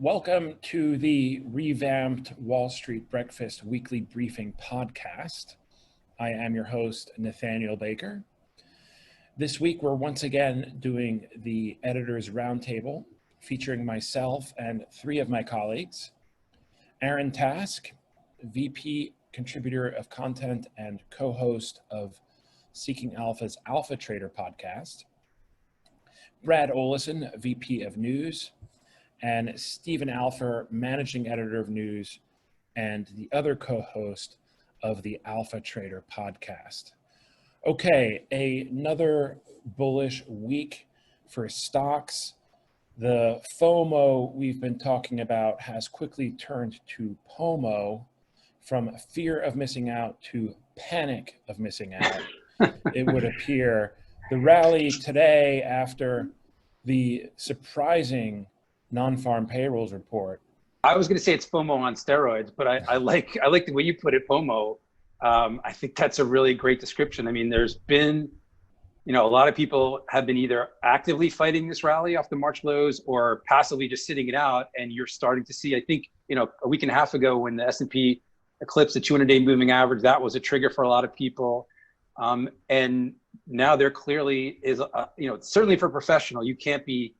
Welcome to the revamped Wall Street Breakfast Weekly Briefing podcast. I am your host, Nathaniel Baker. This week, we're once again doing the Editors Roundtable, featuring myself and three of my colleagues. Aaron Task, VP, Contributor of Content and co-host of Seeking Alpha's Alpha Trader podcast. Brad Olison, VP of News, and Stephen Alfer, Managing Editor of News and the other co-host of the Alpha Trader podcast. Okay, another bullish week for stocks. The FOMO we've been talking about has quickly turned to POMO, from fear of missing out to panic of missing out, it would appear. The rally today after the surprising non-farm payrolls report. I was going to say it's FOMO on steroids, but I like the way you put it, FOMO. I think that's a really great description. I mean, there's been, a lot of people have been either actively fighting this rally off the March lows or passively just sitting it out. And you're starting to see, I think, a week and a half ago when the S&P eclipsed the 200-day moving average, that was a trigger for a lot of people. And now there clearly is, certainly for a professional, you can't be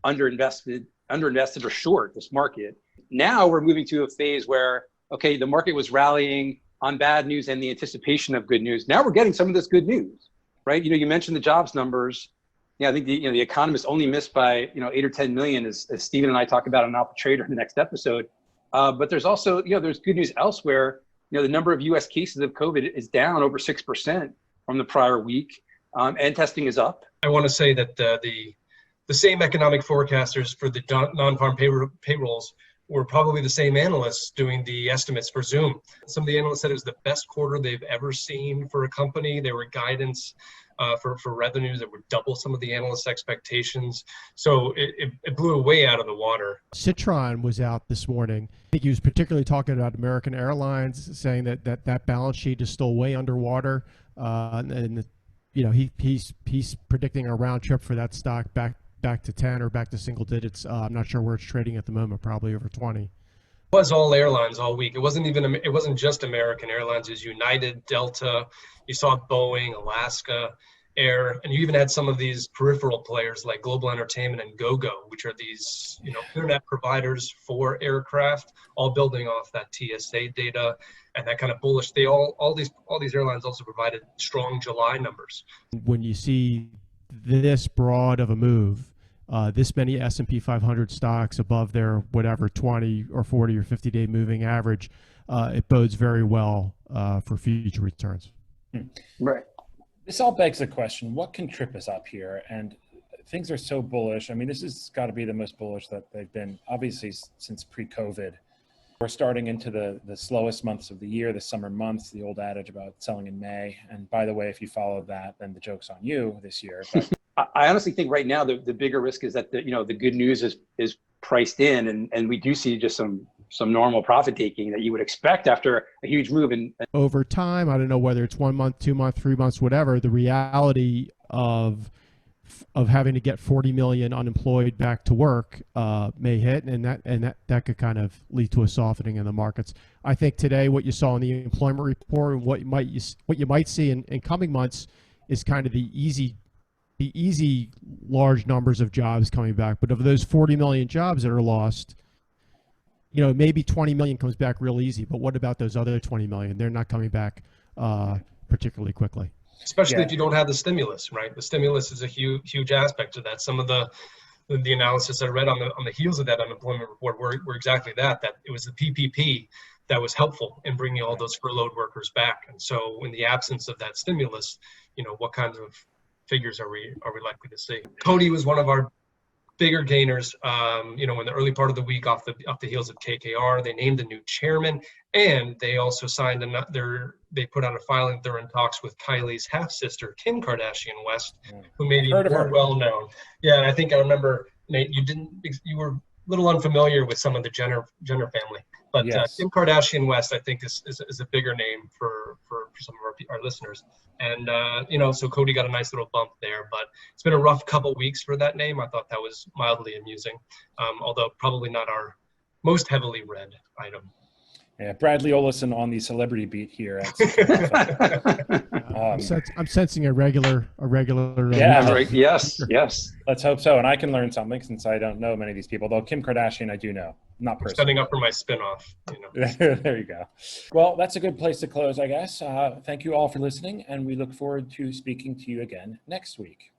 underinvested or short this market. Now we're moving to a phase where, okay, the market was rallying on bad news and the anticipation of good news. Now we're getting some of this good news, right? You mentioned the jobs numbers. Yeah, I think the economists only missed by 8 or 10 million, as Stephen and I talk about on Alpha Trader in the next episode. But there's also there's good news elsewhere. The number of U.S. cases of COVID is down over 6% from the prior week, and testing is up. I want to say that the same economic forecasters for the non-farm payrolls were probably the same analysts doing the estimates for Zoom. Some of the analysts said it was the best quarter they've ever seen for a company. There were guidance for revenues that would double some of the analysts' expectations. So it blew way out of the water. Citron was out this morning. I think he was particularly talking about American Airlines, saying that balance sheet is still way underwater. He's predicting a round trip for that stock back to 10 or back to single digits. I'm not sure where it's trading at the moment, probably over 20. It was all airlines all week. It wasn't just American Airlines. It was United, Delta. You saw Boeing, Alaska, Air, and you even had some of these peripheral players like Global Entertainment and GoGo, which are these internet providers for aircraft, all building off that TSA data and that kind of bullish. All these airlines also provided strong July numbers. When you see this broad of a move, this many S&P 500 stocks above their whatever 20 or 40 or 50-day moving average, it bodes very well for future returns. Right. This all begs the question, what can trip us up here? And things are so bullish. I mean, this has got to be the most bullish that they've been, obviously, since pre-COVID. We're starting into the slowest months of the year, the summer months, the old adage about selling in May. And by the way, if you followed that, then the joke's on you this year. But I honestly think right now the bigger risk is that the good news is priced in, and we do see just some normal profit taking that you would expect after a huge move. And over time, I don't know whether it's 1 month, 2 months, 3 months, whatever, the reality of having to get 40 million unemployed back to work may hit, and that could kind of lead to a softening in the markets. I think today what you saw in the employment report and what you might see in coming months is kind of the easy large numbers of jobs coming back. But of those 40 million jobs that are lost, maybe 20 million comes back real easy. But what about those other 20 million? They're not coming back particularly quickly. Especially if you don't have the stimulus, right? The stimulus is a huge aspect of that. Some of the analysis I read on the heels of that unemployment report were exactly that it was the PPP that was helpful in bringing all those furloughed workers back. And so in the absence of that stimulus, what kinds of figures are we likely to see? Coty was one of our bigger gainers, in the early part of the week off the heels of KKR. They named a new chairman, and they also signed they put out a filing. They're in talks with Kylie's half-sister, Kim Kardashian West, who may be more well known. Yeah, and I think I remember, Nate, you were a little unfamiliar with some of the Jenner family. But yes. Kim Kardashian West, I think, is a bigger name for some of our listeners. And, so Coty got a nice little bump there. But it's been a rough couple weeks for that name. I thought that was mildly amusing, although probably not our most heavily read item. Yeah, Bradley Olison on the celebrity beat here. I'm sensing a regular. Yeah, Right. Yes. Yes. Let's hope so. And I can learn something since I don't know many of these people. Though Kim Kardashian, I do know, not I'm personally. setting up for my spinoff. There you go. Well, that's a good place to close, I guess. Thank you all for listening, and we look forward to speaking to you again next week.